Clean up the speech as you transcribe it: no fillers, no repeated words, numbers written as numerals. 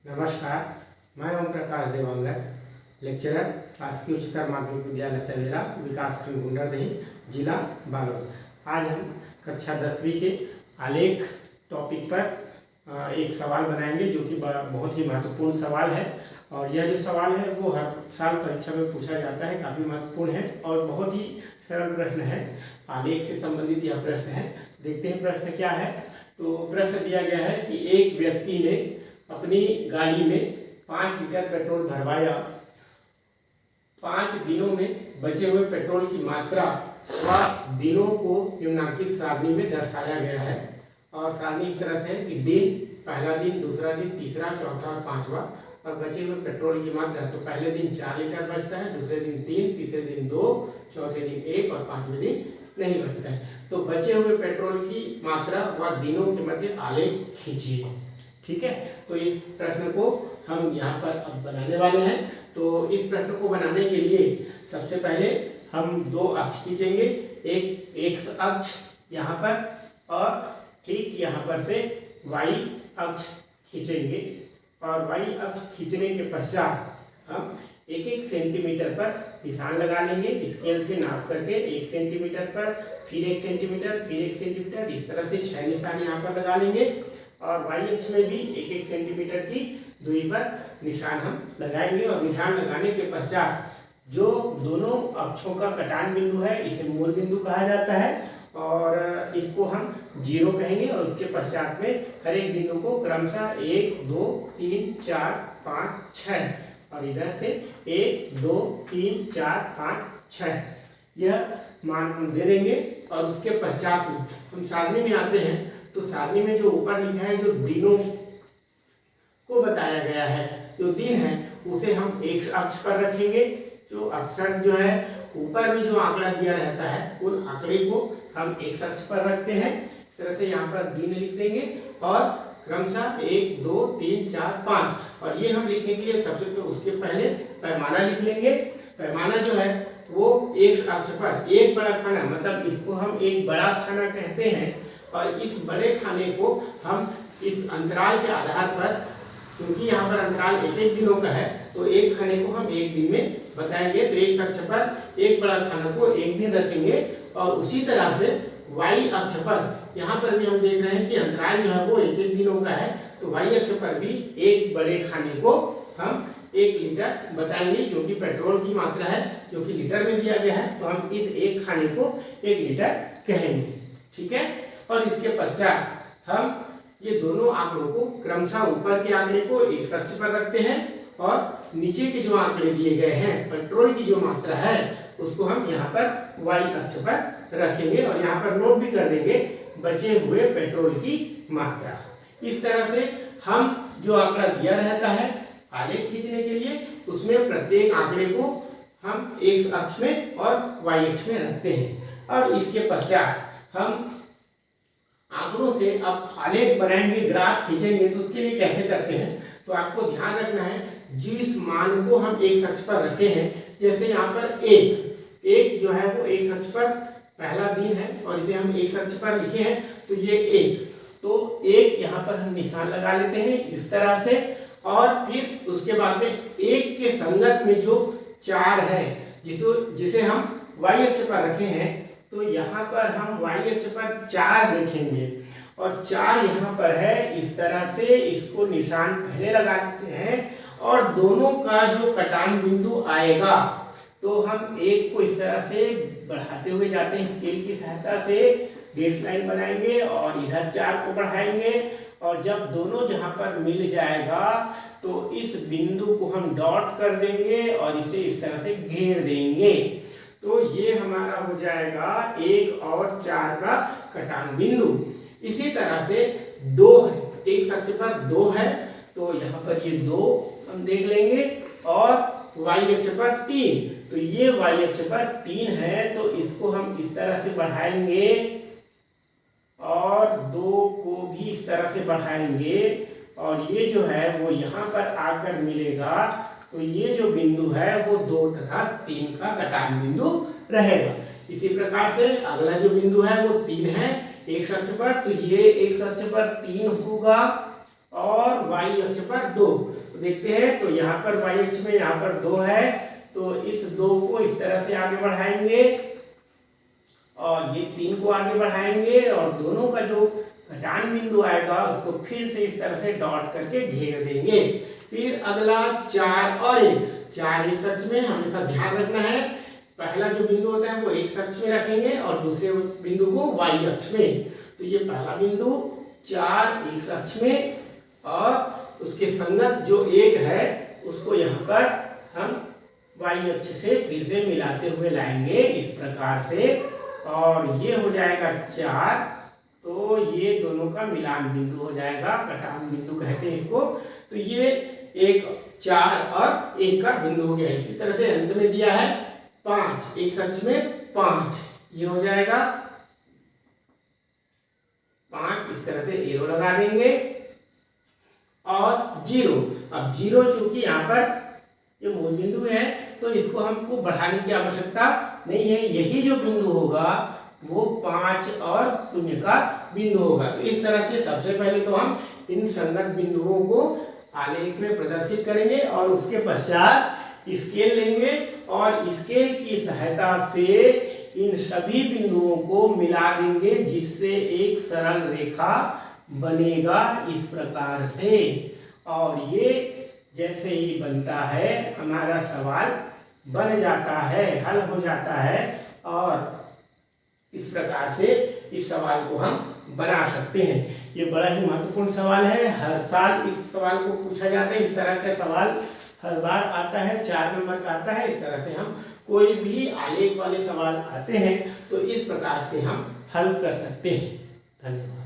नमस्कार, मैं ओम प्रकाश देवांगन, लेक्चरर शासकीय उच्चतर माध्यमिक विद्यालय तवेला, विकासखंड गुंडरदेही, जिला बालोद। आज हम कक्षा 10वीं के आलेख टॉपिक पर एक सवाल बनाएंगे जो कि बहुत ही महत्वपूर्ण सवाल है। और यह जो सवाल है वो हर साल परीक्षा में पूछा जाता है, काफ़ी महत्वपूर्ण है और बहुत ही सरल प्रश्न है। आलेख से संबंधित यह प्रश्न है। देखते हैं प्रश्न क्या है। तो प्रश्न दिया गया है कि एक व्यक्ति ने अपनी गाड़ी में 5 लीटर पेट्रोल भरवाया। 5 दिनों में बचे हुए पेट्रोल की मात्रा व दिनों को निम्नलिखित सारणी में दर्शाया गया है। और सारणी इस तरह से है कि दिन, पहला दिन, दूसरा दिन, तीसरा, चौथा और पांचवा, और बचे हुए पेट्रोल की मात्रा। तो पहले दिन 4 लीटर बचता है, दूसरे दिन 3, तीसरे दिन 2, चौथे दिन 1 और पांचवें दिन नहीं बचता है। तो बचे हुए पेट्रोल की मात्रा व दिनों के मध्य आलेख खींचिए। ठीक है, तो इस प्रश्न को हम यहाँ पर अब बनाने वाले हैं। तो इस प्रश्न को बनाने के लिए सबसे पहले हम 2 अक्ष खींचेंगे। एक एक्स अक्ष यहाँ पर और ठीक यहाँ पर से वाई अक्ष खींचेंगे। और वाई अक्ष खींचने के पश्चात हम 1-1 सेंटीमीटर पर निशान लगा लेंगे। स्केल से नाप करके 1 सेंटीमीटर पर, फिर 1 सेंटीमीटर, फिर 1 सेंटीमीटर, इस तरह से 6 निशान यहाँ पर लगा लेंगे। और वाई अक्ष में भी 1-1 सेंटीमीटर की दूरी पर निशान हम लगाएंगे। और निशान लगाने के पश्चात जो दोनों अक्षों का कटान बिंदु है इसे मूल बिंदु कहा जाता है और इसको हम 0 कहेंगे। और उसके पश्चात में हर एक बिंदु को क्रमशः 1, 2, 3, 4, 5, 6 और इधर से 1, 2, 3, 4, 5, 6 यह मान हम दे देंगे। और उसके पश्चात में हम सारणी में आते हैं। तो सारणी में जो ऊपर लिखा है, जो दिनों को बताया गया है, जो दिन है उसे हम एक अक्ष पर रखेंगे। जो अक्षर जो है ऊपर में जो आंकड़ा दिया रहता है उन आंकड़े को हम एक अक्ष पर रखते हैं। इस तरह से यहाँ पर दिन लिख देंगे और क्रमशः 1, 2, 3, 4, 5 और ये हम लिखने के लिए सबसे पहले उसके पहले पैमाना लिख लेंगे। पैमाना जो है वो एक अक्ष पर एक बड़ा खाना, मतलब इसको हम एक बड़ा खाना कहते हैं। और इस बड़े खाने को हम इस अंतराल के आधार पर, क्योंकि यहाँ पर अंतराल 1-1 दिनों का है, तो एक खाने को हम 1 दिन में बताएंगे। तो एक अक्ष पर एक बड़ा खाना को 1 दिन रखेंगे। और उसी तरह से वाई अक्ष पर यहाँ पर भी हम देख रहे हैं कि अंतराल जो है वो 1-1 दिनों का है। तो वाई अक्ष पर भी एक बड़े खाने को हम 1 लीटर बताएंगे, जो कि पेट्रोल की मात्रा है, जो कि लीटर में दिया गया है। तो हम इस एक खाने को 1 लीटर कहेंगे। ठीक है, और इसके पश्चात हम ये दोनों आंकड़ों को क्रमशः ऊपर के आंकड़े को एक अक्ष पर रखते हैं और नीचे के जो आंकड़े दिए गए हैं, पेट्रोल की जो मात्रा है, उसको हम यहाँ पर वाई अक्ष पर रखेंगे। और यहाँ पर नोट भी कर देंगे बचे हुए पेट्रोल की मात्रा। इस तरह से हम जो आंकड़ा दिया रहता है आलेख खींचने के लिए, उसमें प्रत्येक आंकड़े को हम एक्स अक्ष में और वाई अक्ष में रखते हैं। और इसके पश्चात हम आंकड़ों से अब आलेख बनाएंगे, ग्राफ खींचेंगे। तो उसके लिए कैसे करते हैं, तो आपको ध्यान रखना है जिस मान को हम एक अक्ष पर रखे हैं, जैसे यहाँ पर एक जो है वो एक अक्ष पर पहला दिन है और इसे हम एक अक्ष पर लिखे हैं, तो ये 1, तो 1 यहाँ पर हम निशान लगा लेते हैं इस तरह से। और फिर उसके बाद में 1 के संगत में जो 4 है जिसे हम वाई अक्ष पर रखे हैं, तो यहाँ पर हम वाई अक्ष पर 4 देखेंगे और 4 यहाँ पर है। इस तरह से इसको निशान पहले लगाते हैं और दोनों का जो कटान बिंदु आएगा, तो हम 1 को इस तरह से बढ़ाते हुए जाते हैं स्केल की सहायता से, डेट लाइन बनाएंगे और इधर 4 को बढ़ाएंगे। और जब दोनों जहाँ पर मिल जाएगा तो इस बिंदु को हम डॉट कर देंगे और इसे इस तरह से घेर देंगे। तो ये हमारा हो जाएगा 1 और 4 का कटान बिंदु। इसी तरह से 2 है, एक अक्ष पर 2 है, तो यहाँ पर ये 2 हम देख लेंगे। और वाई अक्ष पर 3, तो ये वाई अक्ष पर 3 है, तो इसको हम इस तरह से बढ़ाएंगे और 2 को भी इस तरह से बढ़ाएंगे। और ये जो है वो यहाँ पर आकर मिलेगा, तो ये जो बिंदु है वो 2 तथा 3 का कटान बिंदु रहेगा। इसी प्रकार से अगला जो बिंदु है वो 3 है एक अक्ष पर, तो ये एक अक्ष पर 3 होगा और वाई अक्ष पर 2। तो देखते हैं, तो यहाँ पर वाई अक्ष में यहाँ पर 2 है, तो इस 2 को इस तरह से आगे बढ़ाएंगे और ये 3 को आगे बढ़ाएंगे और दोनों का जो घटान बिंदु आएगा उसको फिर से इस तरह से डॉट करके घेर देंगे। फिर अगला 4 और 1, 4 एक अक्ष में हमेशा ध्यान रखना है, पहला जो बिंदु होता है वो एक अक्ष में रखेंगे और दूसरे बिंदु को वाई अक्ष में। तो ये पहला बिंदु 4 एक अक्ष में और उसके संगत जो 1 है उसको यहाँ पर हम वाई अक्ष से फिर से मिलाते हुए लाएंगे इस प्रकार से, और ये हो जाएगा 4। तो ये दोनों का मिलान बिंदु हो जाएगा, कटान बिंदु कहते हैं इसको। तो ये एक 4 और 1 का बिंदु हो गया। इसी तरह से अंत में दिया है 5, एक अक्ष में 5, ये हो जाएगा 5, इस तरह से एरो लगा देंगे। और 0, अब 0 चूंकि यहाँ पर ये मूल बिंदु है तो इसको हमको बढ़ाने की आवश्यकता नहीं है, यही जो बिंदु होगा वो 5 और 0 का बिंदु होगा। तो इस तरह से सबसे पहले तो हम इन संगत बिंदुओं को आलेख में प्रदर्शित करेंगे और उसके पश्चात स्केल लेंगे और स्केल की सहायता से इन सभी बिंदुओं को मिला देंगे जिससे एक सरल रेखा बनेगा इस प्रकार से। और ये जैसे ही बनता है हमारा सवाल बन जाता है, हल हो जाता है और इस प्रकार से इस सवाल को हम बना सकते हैं। ये बड़ा ही महत्वपूर्ण सवाल है, हर साल इस सवाल को पूछा जाता है, इस तरह का सवाल हर बार आता है, 4 नंबर का आता है। इस तरह से हम कोई भी आलेख वाले सवाल आते हैं तो इस प्रकार से हम हल कर सकते हैं। धन्यवाद।